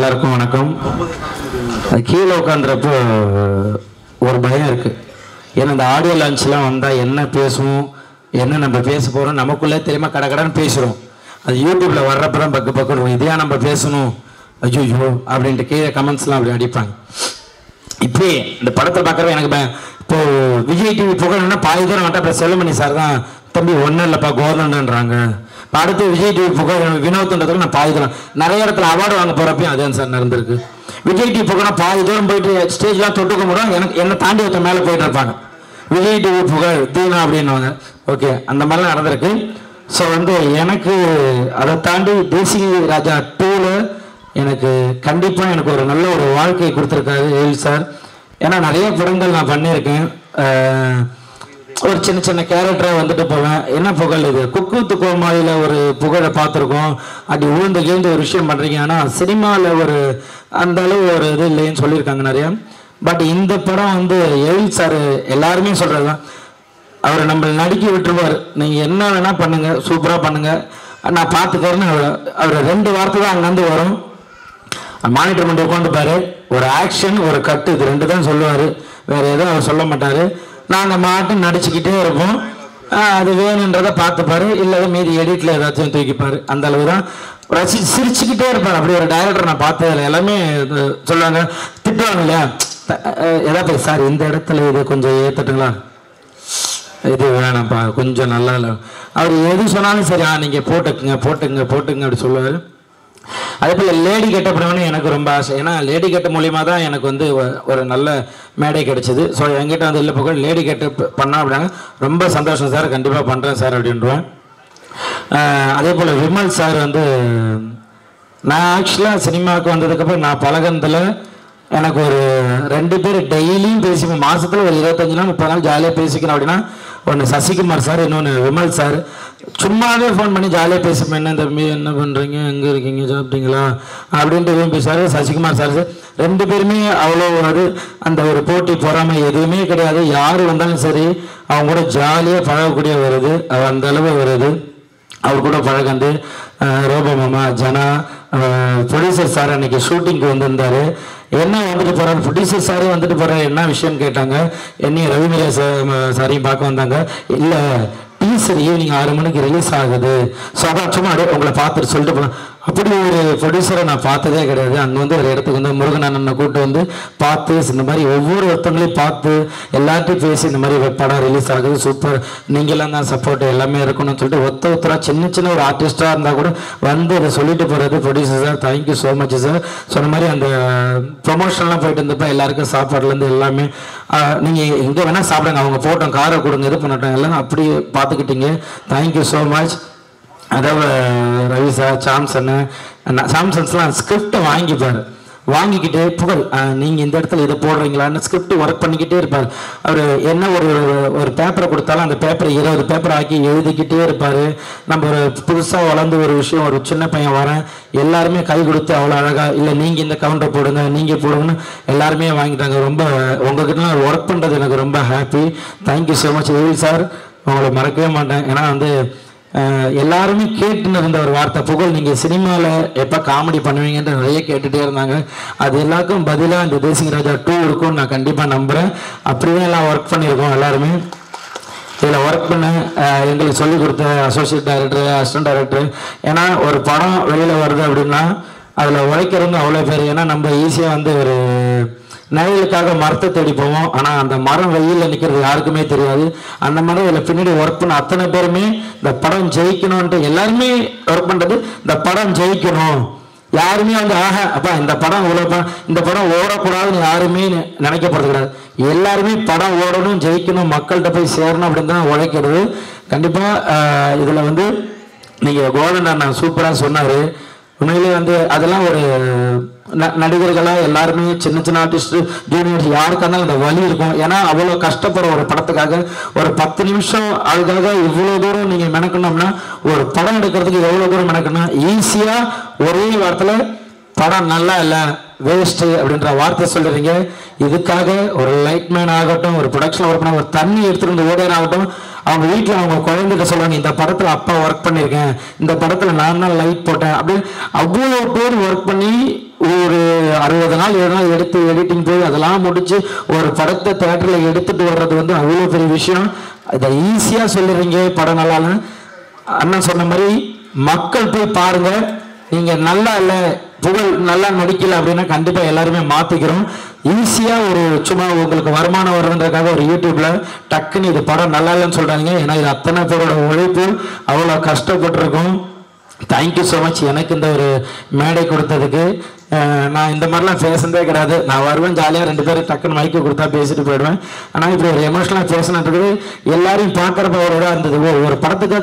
எல்லாருக்கும் வணக்கம். கீழே உட்காந்துறப்போ ஒரு பயம் இருக்குது. ஏன்னா இந்த ஆடியோ லான்ச்லாம் வந்தால் என்ன பேசுவோம், என்ன நம்ம பேச போகிறோம் நமக்குள்ளே தெரியுமா கடன்னு பேசுகிறோம். அது யூடியூப்பில் வர்றப்ப தான் பக்கம் இதையா நம்ம பேசணும், ஐயோ அப்படின்ட்டு கீழே கமெண்ட்ஸ்லாம் அப்படி அடிப்பாங்க. இப்போயே இந்த படத்தை பார்க்குறப்ப எனக்கு இப்போது விஜய் டிவி புகழ்னா பாதி தூரம் வந்துட்டு அப்புறம் செல்லுமணி சார் தான் தம்பி ஒன்றும் இல்லைப்பா கோவர்னன்றாங்க. இப்போ அடுத்து விஜய் டிவி புகழ் வினோத்ன்றதுக்கு நான் பாதி தூரம் நிறைய இடத்துல அவார்டு வாங்க போகிறப்பையும் அதே சார் நடந்திருக்கு. விஜய் டிவி புகழ்னா பாதி தூரம் போயிட்டு ஸ்டேஜ்லாம் தொட்டுக்க முடியும், என்னை தாண்டி ஒருத்தர் மேலே போயிட்டு இருப்பாங்க. விஜய் டிவி புகழ் தீனா அப்படின்னுவாங்க. ஓகே, அந்த மாதிரிலாம் நடந்திருக்கு. ஸோ எனக்கு அதை தாண்டி தேசிய ராஜா 2ல் எனக்கு கண்டிப்பாக எனக்கு ஒரு நல்ல ஒரு வாழ்க்கையை கொடுத்துருக்காரு ஏல் சார். ஏன்னா நிறைய படங்கள் நான் பண்ணியிருக்கேன். ஒரு சின்ன சின்ன கேரக்டரை வந்துட்டு போவேன். என்ன புகழ் இது குக்கூத்து கோமாளியில் ஒரு புகழை பார்த்துருக்கோம், அப்படி உழுந்து ஒரு விஷயம் பண்ணுறீங்க. ஆனால் சினிமாவில் ஒரு அந்த அளவு ஒரு இது இல்லைன்னு சொல்லியிருக்காங்க நிறையா. பட் இந்த படம் எழில் சார் எல்லாருமே சொல்கிறது தான், அவரை நம்ம நடிக்க விட்டுருவார். நீங்கள் என்ன வேணால் பண்ணுங்கள், சூப்பராக பண்ணுங்கள், நான் பார்த்துக்கிறேன்னு அவர் 2 வார்த்தை தான் அங்கேருந்து வரும். மானிட்டர் பண்ணி உட்காந்துப்பாரு, ஒரு ஆக்ஷன் ஒரு கட்டு, இது 2 தான் சொல்லுவார், வேறு எதுவும் அவர் சொல்ல மாட்டார். நாங்கள் மாட்டும் நடிச்சுக்கிட்டே இருப்போம். அது வேணுன்றதை பார்த்துப்பாரு, இல்லை மீதி எடிட்டில் ஏதாச்சும் தூக்கிப்பார். அந்த அளவு தான் சிரிச்சுக்கிட்டே இருப்பார். அப்படி ஒரு டைரக்டர் நான் பார்த்ததில்லை. எல்லாமே சொல்லுவாங்க, திட்டுவாங்க இல்லையா, ஏதாவது சார் இந்த இடத்துல இது கொஞ்சம் ஏற்றுட்டுங்களா, இது வேணாம்ப்பா கொஞ்சம் நல்லா இல்லை, அவர் எது சொன்னாலும் சரி நீங்கள் போட்டுங்க அப்படி சொல்லுவார். அதே போல் லேடி கெட்டப்படணும்னு எனக்கு ரொம்ப ஆசை. ஏன்னா லேடி கெட்ட மூலியமாக தான் எனக்கு ஒரு நல்ல மேடை கிடைச்சிது. ஸோ என்கிட்ட இல்லை புகழ் லேடி கெட்ட பண்ணா அப்படின்னா ரொம்ப சந்தோஷம் சார், கண்டிப்பாக பண்ணுறேன் சார் அப்படின்றான். அதே போல் விமல் சார் நான் ஆக்சுவலாக சினிமாவுக்கு வந்ததுக்கப்புறம் நான் பழகினதில் எனக்கு ஒரு 2 பேர் டெய்லியும் பேசிப்பேன். மாதத்தில் ஒரு 25 நாள் 30 நாள் ஜாலியாக பேசிக்கணும் அப்படின்னா ஒன்று சசிகுமார் சார், இன்னொன்று விமல் சார். சும்மாவே ஃபோன் பண்ணி ஜாலியாக பேசிப்பேன். என்ன தம்பி என்ன பண்ணுறீங்க, எங்கே இருக்கீங்க, சாப்பிட்டீங்களா அப்படின்ட்டு எதுவும் பேசுவார். சசிகுமார் சார் 2 பேருமே அவ்வளோ அந்த ஒரு போட்டி பொறாமை எதுவுமே கிடையாது. யார் வந்தாலும் சரி அவங்க கூட ஜாலியாக பழகக்கூடிய வருது, அந்த அளவு வருது. அவர் கூட பழகந்து ரோபோ மாமா ஜனா ப்ரொடியூசர் சார் அன்றைக்கி ஷூட்டிங்க்கு வந்திருந்தார். என்ன வந்துட்டு போகிறார் ப்ரொடியூசர் சாரே வந்துட்டு போகிறார், என்ன விஷயம்னு கேட்டாங்க. என்னையும் ரவிமரியா சாரையும் பார்க்க வந்தாங்க. இல்லை டீசர் ஈவினிங் 6 மணிக்கு ரிலீஸ் ஆகுது, ஸோ அதான் சும்மா அப்படியே உங்களை பார்த்துட்டு சொல்லிட்டு போகலாம். அப்படி ஒரு ப்ரொடியூசரை நான் பார்த்ததே கிடையாது. அங்கே ஒரு இடத்துக்கு முருகன் அண்ணனை கூப்பிட்டு பார்த்து இந்த மாதிரி ஒவ்வொரு ஒருத்தவங்களையும் பார்த்து எல்லாத்தையும் பேசி இந்த மாதிரி படம் ரிலீஸ் ஆகுது, சூப்பர், நீங்களாம் தான் சப்போர்ட் எல்லாமே இருக்கணும்னு சொல்லிட்டு ஒருத்தராக சின்ன ஒரு ஆர்டிஸ்டாக இருந்தால் கூட அதை சொல்லிட்டு போகிறது. Producer sir thank you so much sir. சொன்ன மாதிரி அந்த ப்ரொமோஷன்லாம் போயிட்டு இருந்தப்போ எல்லாருக்கும் சாப்பாடுலேருந்து எல்லாமே நீங்கள் எங்கே வேணால் சாப்பிடுங்க, அவங்க போட்டோம் காரை கொடுங்க இது பண்ணட்டும் எல்லாம் அப்படி பார்த்துக்கிட்டீங்க. Thank you so much. அதாவது ரவி சார் சாம்சன்ஸ்லாம் ஸ்கிரிப்டை வாங்கிக்கிட்டு புகழ் நீங்கள் இந்த இடத்துல இதை போடுறீங்களான்னு ஸ்கிரிப்ட் ஒர்க் பண்ணிக்கிட்டே இருப்பார். அவர் என்ன ஒரு பேப்பரை கொடுத்தாலும் அந்த பேப்பரை 20 பேப்பர் ஆக்கி எழுதிக்கிட்டே இருப்பார். நம்ம ஒரு புதுசாக வளர்ந்து ஒரு விஷயம் ஒரு சின்ன பையன் வரேன் எல்லாருமே கை கொடுத்து அவ்வளோ அழகாக இல்லை நீங்கள் இந்த கவுண்டர் போடுங்க நீங்கள் போடுங்கன்னு எல்லாருமே வாங்கிட்டாங்க. ரொம்ப உங்ககிட்டலாம் ஒர்க் பண்ணுறது எனக்கு ரொம்ப ஹாப்பி. தேங்க்யூ ஸோ மச் எழில் சார், உங்களை மறக்கவே மாட்டேன். ஏன்னா எல்லாருமே கேட்டுன்னு இருந்த ஒரு வார்த்தை, புகழ் நீங்கள் சினிமாவில் எப்போ காமெடி பண்ணுவீங்கன்ற நிறைய கேட்டுகிட்டே இருந்தாங்க. அது எல்லாருக்கும் பதிலாக இந்த தேசிய ராஜா 2 இருக்கும்னு நான் கண்டிப்பாக நம்புகிறேன். அப்படியே எல்லாம் ஒர்க் பண்ணியிருக்கோம் எல்லாருமே. இதில் ஒர்க் பண்ண எங்களுக்கு சொல்லிக் கொடுத்த அசோசியேட் டைரக்டர் அசிஸ்டன்ட் டைரக்டர். ஏன்னா ஒரு படம் வெளியில் வருது அப்படின்னா அதில் உழைக்கிறவங்க அவ்வளோ பேர். ஏன்னா நம்ம ஈஸியாக ஒரு நிழலுக்காக மரத்தை தேடி போவோம், ஆனால் அந்த மரம் வெயிலில் நிற்கிறது யாருக்குமே தெரியாது. அந்த மாதிரி இதில் பின்னாடி ஒர்க் பண்ண அத்தனை பேருமே இந்த படம் ஜெயிக்கணும்ன்ட்டு எல்லாருமே ஒர்க் பண்ணுறது. இந்த படம் ஜெயிக்கணும் யாருமே அப்பா இந்த படம் இந்த படம் ஓடக்கூடாதுன்னு யாருமே நினைக்கப்படுறது கிடையாது. எல்லாருமே படம் ஓடணும், ஜெயிக்கணும், மக்கள்கிட்ட போய் சேரணும் அப்படின்னு தான் உழைக்கிறது. கண்டிப்பாக இதில் நீங்கள் கோவிந்தன் நான் சூப்பராக சொன்னார். உண்மையிலே அதெல்லாம் ஒரு நடிகர்களாக எல்லாருமே சின்ன ஆர்டிஸ்ட் ஜூனியர்ஸ் யாருக்காக இருந்தாலும் அந்த வலி இருக்கும். ஏன்னா அவ்வளோ கஷ்டப்படுற ஒரு படத்துக்காக ஒரு 10 நிமிஷம் அதுக்காக இவ்வளோ தூரம் நீங்கள் மெனக்கணும்னா ஒரு படம் எடுக்கிறதுக்கு எவ்வளோ தூரம் மெனக்கணும். ஈஸியாக ஒரே வாரத்தில் படம் நல்லா இல்லை வேஸ்ட்டு அப்படின்ற வார்த்தை சொல்கிறீங்க. இதுக்காக ஒரு லைட்மேன் ஆகட்டும், ஒரு ப்ரொடக்ஷன் ஒர்க் பண்ண ஒரு தண்ணி எடுத்துகிட்டு வந்து ஓடியன் ஆகட்டும், அவங்க வீட்டில் அவங்க குழந்தைகிட்ட சொல்லுவாங்க, இந்த படத்தில் அப்பா ஒர்க் பண்ணியிருக்கேன், இந்த படத்தில் நான் தான் லைட் போட்டேன் அப்படின்னு அவ்வளோ பேர் ஒர்க் பண்ணி ஒரு 60 நாள் 7 நாள் எடுத்து எடிட்டிங் போய் அதெல்லாம் முடிச்சு ஒரு படத்தை தேட்டரில் எடுத்துட்டு வர்றது வந்து அவ்வளோ பெரிய விஷயம். இதை ஈஸியாக சொல்லுறீங்க படம் நல்லான்னு. அண்ணன் சொன்ன மாதிரி மக்கள் போய் பாருங்க. நீங்கள் நல்லா இல்லை, புகழ் நல்லா நடிக்கல அப்படின்னா கண்டிப்பாக எல்லாருமே மாற்றிக்கிறோம். ஈஸியாக ஒரு சும்மா உங்களுக்கு வருமானம் வருதுன்றதுக்காக ஒரு யூடியூப்பில் டக்குன்னு இது படம் நல்லா இல்லைன்னு சொல்கிறாங்க. ஏன்னா இது அத்தனை பேரோட உழைப்பு, அவ்வளோ கஷ்டப்பட்டிருக்கும். தேங்க்யூ ஸோ மச் எனக்கு இந்த ஒரு மேடை கொடுத்ததுக்கு. நான் இந்த மாதிரிலாம் பேசுனதே கிடையாது. நான் வருவேன் ஜாலியாக 2 பேரும் டக்குன்னு மைக்கு கொடுத்தா பேசிட்டு போயிடுவேன். ஆனால் இப்படி ஒரு எமோஷனலாக பேசினதுக்கு எல்லாரையும் பார்க்குறப்ப ஒரு இதாக இருந்தது. ஒரு படத்துக்காக